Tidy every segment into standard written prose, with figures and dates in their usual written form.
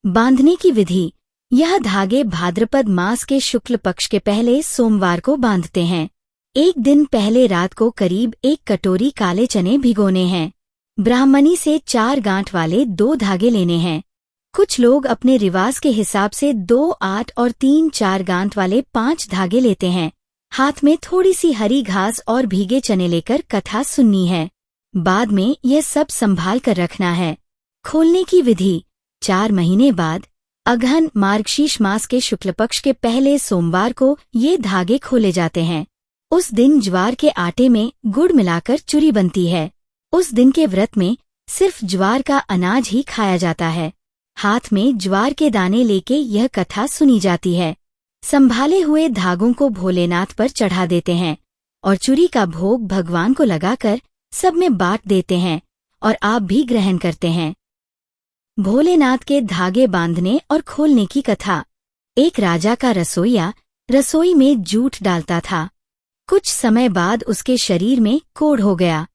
बांधने की विधि। यह धागे भाद्रपद मास के शुक्ल पक्ष के पहले सोमवार को बांधते हैं। एक दिन पहले रात को करीब 1 कटोरी काले चने भिगोने हैं। ब्राह्मणी से 4 गांठ वाले 2 धागे लेने हैं। कुछ लोग अपने रिवाज के हिसाब से 2, 8 और 3, 4 गांठ वाले 5 धागे लेते हैं। हाथ में थोड़ी सी हरी घास और भीगे चने लेकर कथा सुननी है। बाद में यह सब संभाल कर रखना है। खोलने की विधि। 4 महीने बाद अगहन मार्गशीर्ष मास के शुक्ल पक्ष के पहले सोमवार को ये धागे खोले जाते हैं। उस दिन ज्वार के आटे में गुड़ मिलाकर चूरी बनती है। उस दिन के व्रत में सिर्फ ज्वार का अनाज ही खाया जाता है। हाथ में ज्वार के दाने लेके यह कथा सुनी जाती है। संभाले हुए धागों को भोलेनाथ पर चढ़ा देते हैं और चूरी का भोग भगवान को लगाकर सब में बांट देते हैं और आप भी ग्रहण करते हैं। भोलेनाथ के धागे बांधने और खोलने की कथा। एक राजा का रसोइया रसोई में जूठ डालता था। कुछ समय बाद उसके शरीर में कोढ़ हो गया।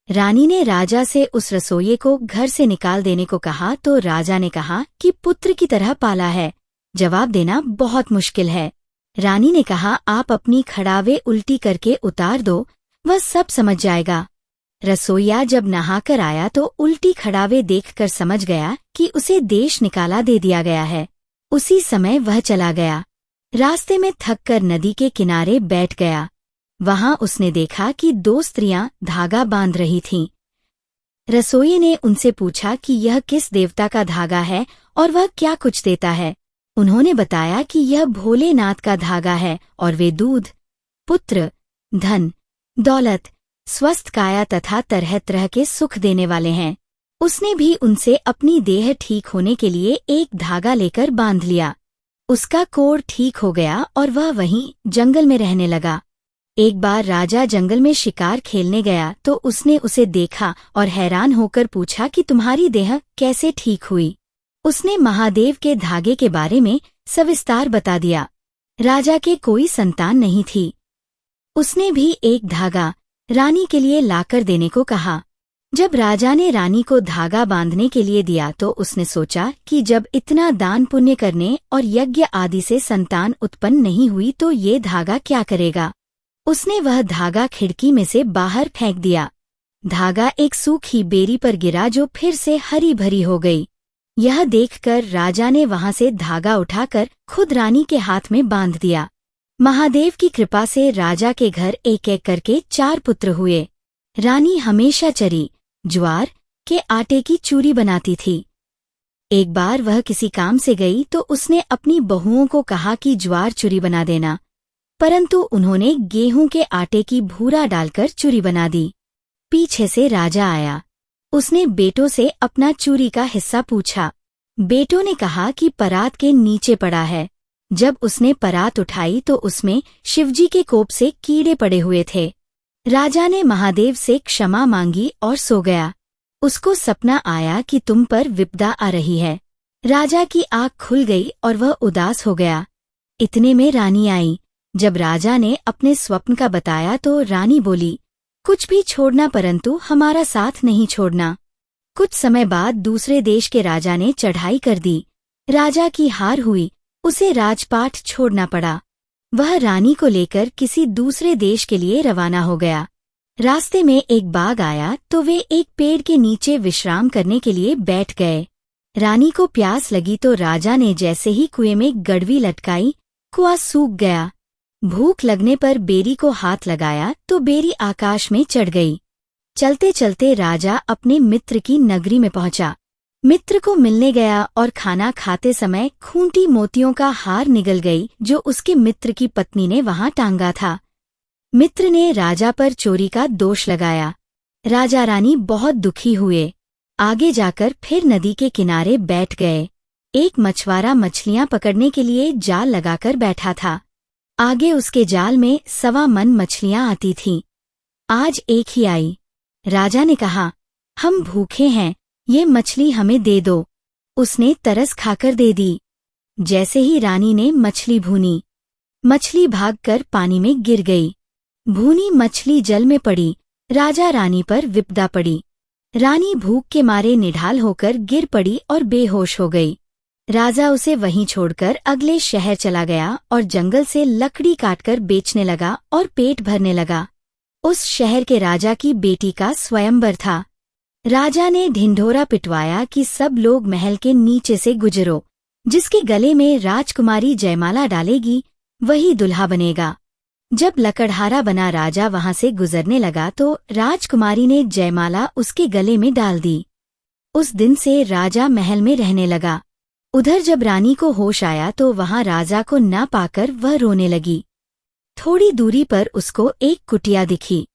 रानी ने राजा से उस रसोइये को घर से निकाल देने को कहा तो राजा ने कहा कि पुत्र की तरह पाला है, जवाब देना बहुत मुश्किल है। रानी ने कहा आप अपनी खड़ावे उल्टी करके उतार दो, वह सब समझ जाएगा। रसोइया जब नहाकर आया तो उल्टी खड़ावे देखकर समझ गया कि उसे देश निकाला दे दिया गया है। उसी समय वह चला गया। रास्ते में थककर नदी के किनारे बैठ गया। वहां उसने देखा कि 2 स्त्रियां धागा बांध रही थीं। रसोइये ने उनसे पूछा कि यह किस देवता का धागा है और वह क्या कुछ देता है। उन्होंने बताया कि यह भोलेनाथ का धागा है और वे दूध, पुत्र, धन, दौलत, स्वस्थ काया तथा तरह तरह के सुख देने वाले हैं। उसने भी उनसे अपनी देह ठीक होने के लिए एक धागा लेकर बांध लिया। उसका कोढ़ ठीक हो गया और वह वहीं जंगल में रहने लगा। एक बार राजा जंगल में शिकार खेलने गया तो उसने उसे देखा और हैरान होकर पूछा कि तुम्हारी देह कैसे ठीक हुई। उसने महादेव के धागे के बारे में सविस्तार बता दिया। राजा के कोई संतान नहीं थी। उसने भी एक धागा रानी के लिए लाकर देने को कहा। जब राजा ने रानी को धागा बांधने के लिए दिया तो उसने सोचा कि जब इतना दान पुण्य करने और यज्ञ आदि से संतान उत्पन्न नहीं हुई तो ये धागा क्या करेगा। उसने वह धागा खिड़की में से बाहर फेंक दिया। धागा एक सूखी बेरी पर गिरा जो फिर से हरी भरी हो गई। यह देखकर राजा ने वहां से धागा उठाकर खुद रानी के हाथ में बांध दिया। महादेव की कृपा से राजा के घर एक एक करके 4 पुत्र हुए। रानी हमेशा चरी ज्वार के आटे की चूरी बनाती थी। एक बार वह किसी काम से गई तो उसने अपनी बहुओं को कहा कि ज्वार चूरी बना देना, परंतु उन्होंने गेहूं के आटे की भूरा डालकर चूरी बना दी। पीछे से राजा आया। उसने बेटों से अपना चूरी का हिस्सा पूछा। बेटों ने कहा कि परात के नीचे पड़ा है। जब उसने परात उठाई तो उसमें शिवजी के कोप से कीड़े पड़े हुए थे। राजा ने महादेव से क्षमा मांगी और सो गया। उसको सपना आया कि तुम पर विपदा आ रही है। राजा की आँख खुल गई और वह उदास हो गया। इतने में रानी आई। जब राजा ने अपने स्वप्न का बताया तो रानी बोली, कुछ भी छोड़ना परंतु हमारा साथ नहीं छोड़ना। कुछ समय बाद दूसरे देश के राजा ने चढ़ाई कर दी। राजा की हार हुई, उसे राजपाट छोड़ना पड़ा। वह रानी को लेकर किसी दूसरे देश के लिए रवाना हो गया। रास्ते में एक बाघ आया तो वे एक पेड़ के नीचे विश्राम करने के लिए बैठ गए। रानी को प्यास लगी तो राजा ने जैसे ही कुएं में गड़वी लटकाई, कुआं सूख गया। भूख लगने पर बेरी को हाथ लगाया तो बेरी आकाश में चढ़ गई। चलते चलते राजा अपने मित्र की नगरी में पहुंचा। मित्र को मिलने गया और खाना खाते समय खूंटी मोतियों का हार निगल गई जो उसके मित्र की पत्नी ने वहां टांगा था। मित्र ने राजा पर चोरी का दोष लगाया। राजा रानी बहुत दुखी हुए। आगे जाकर फिर नदी के किनारे बैठ गए। एक मछुआरा मछलियां पकड़ने के लिए जाल लगाकर बैठा था। आगे उसके जाल में 1.25 मन मछलियां आती थीं। आज एक ही आई। राजा ने कहा, हम भूखे हैं, ये मछली हमें दे दो। उसने तरस खाकर दे दी। जैसे ही रानी ने मछली भूनी, मछली भागकर पानी में गिर गई। भूनी मछली जल में पड़ी। राजा रानी पर विपदा पड़ी। रानी भूख के मारे निढाल होकर गिर पड़ी और बेहोश हो गई। राजा उसे वहीं छोड़कर अगले शहर चला गया और जंगल से लकड़ी काटकर बेचने लगा और पेट भरने लगा। उस शहर के राजा की बेटी का स्वयंवर था। राजा ने ढिंढोरा पिटवाया कि सब लोग महल के नीचे से गुजरो, जिसके गले में राजकुमारी जयमाला डालेगी वही दुल्हा बनेगा। जब लकड़हारा बना राजा वहां से गुजरने लगा तो राजकुमारी ने जयमाला उसके गले में डाल दी। उस दिन से राजा महल में रहने लगा। उधर जब रानी को होश आया तो वहां राजा को न पाकर वह रोने लगी। थोड़ी दूरी पर उसको एक कुटिया दिखी।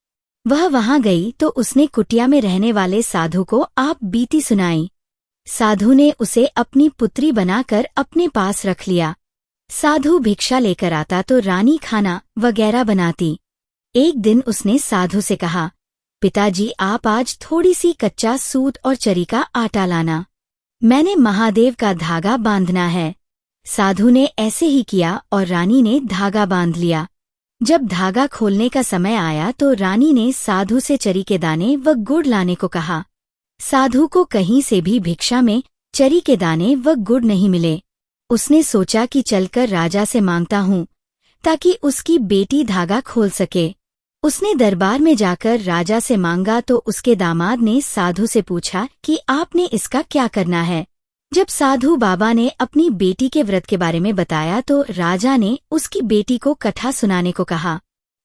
वह वहां गई तो उसने कुटिया में रहने वाले साधु को आप बीती सुनाई। साधु ने उसे अपनी पुत्री बनाकर अपने पास रख लिया। साधु भिक्षा लेकर आता तो रानी खाना वगैरह बनाती। एक दिन उसने साधु से कहा, पिताजी आप आज थोड़ी सी कच्चा सूत और चरी का आटा लाना, मैंने महादेव का धागा बांधना है। साधु ने ऐसे ही किया और रानी ने धागा बांध लिया। जब धागा खोलने का समय आया तो रानी ने साधु से चरी के दाने व गुड़ लाने को कहा। साधु को कहीं से भी भिक्षा में चरी के दाने व गुड़ नहीं मिले। उसने सोचा कि चलकर राजा से मांगता हूँ ताकि उसकी बेटी धागा खोल सके। उसने दरबार में जाकर राजा से मांगा तो उसके दामाद ने साधु से पूछा कि आपने इसका क्या करना है। जब साधु बाबा ने अपनी बेटी के व्रत के बारे में बताया तो राजा ने उसकी बेटी को कथा सुनाने को कहा।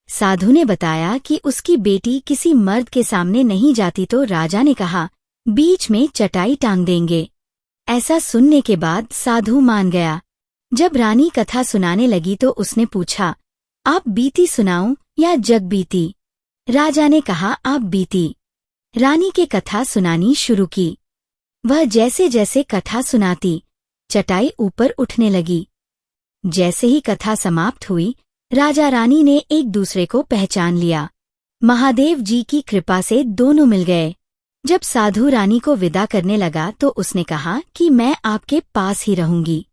साधु ने बताया कि उसकी बेटी किसी मर्द के सामने नहीं जाती तो राजा ने कहा, बीच में चटाई टांग देंगे। ऐसा सुनने के बाद साधु मान गया। जब रानी कथा सुनाने लगी तो उसने पूछा, आप बीती सुनाऊं या जग बीती? राजा ने कहा, आप बीती। रानी के कथा सुनानी शुरू की। वह जैसे जैसे कथा सुनाती चटाई ऊपर उठने लगी। जैसे ही कथा समाप्त हुई राजा रानी ने एक दूसरे को पहचान लिया। महादेव जी की कृपा से दोनों मिल गए। जब साधु रानी को विदा करने लगा तो उसने कहा कि मैं आपके पास ही रहूंगी,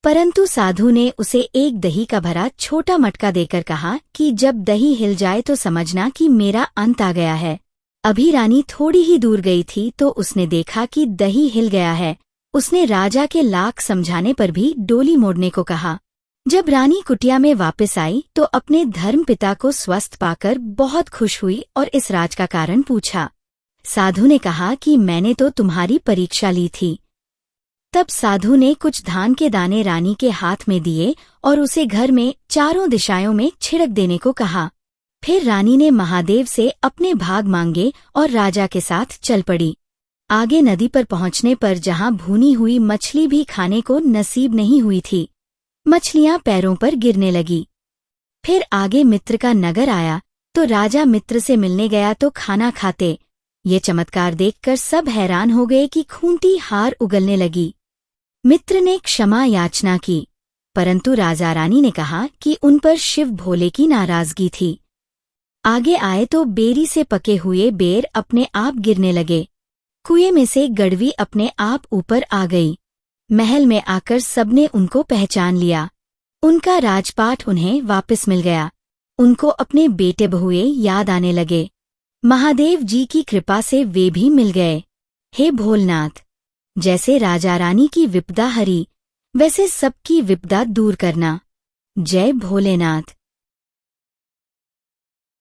परंतु साधु ने उसे एक दही का भरा छोटा मटका देकर कहा कि जब दही हिल जाए तो समझना कि मेरा अंत आ गया है। अभी रानी थोड़ी ही दूर गई थी तो उसने देखा कि दही हिल गया है। उसने राजा के लाख समझाने पर भी डोली मोड़ने को कहा। जब रानी कुटिया में वापस आई तो अपने धर्मपिता को स्वस्थ पाकर बहुत खुश हुई और इस राज का कारण पूछा। साधु ने कहा कि मैंने तो तुम्हारी परीक्षा ली थी। तब साधु ने कुछ धान के दाने रानी के हाथ में दिए और उसे घर में चारों दिशाओं में छिड़क देने को कहा। फिर रानी ने महादेव से अपने भाग मांगे और राजा के साथ चल पड़ी। आगे नदी पर पहुंचने पर जहां भूनी हुई मछली भी खाने को नसीब नहीं हुई थी, मछलियां पैरों पर गिरने लगी। फिर आगे मित्र का नगर आया तो राजा मित्र से मिलने गया तो खाना खाते। ये चमत्कार देखकर सब हैरान हो गए कि खूंटी हार उगलने लगी। मित्र ने क्षमा याचना की, परंतु राजा रानी ने कहा कि उन पर शिव भोले की नाराजगी थी। आगे आए तो बेरी से पके हुए बेर अपने आप गिरने लगे। कुएं में से गड़वी अपने आप ऊपर आ गई। महल में आकर सबने उनको पहचान लिया। उनका राजपाट उन्हें वापस मिल गया। उनको अपने बेटे बहुए याद आने लगे। महादेव जी की कृपा से वे भी मिल गए। हे भोलनाथ, जैसे राजा रानी की विपदा हरी वैसे सबकी विपदा दूर करना। जय भोलेनाथ।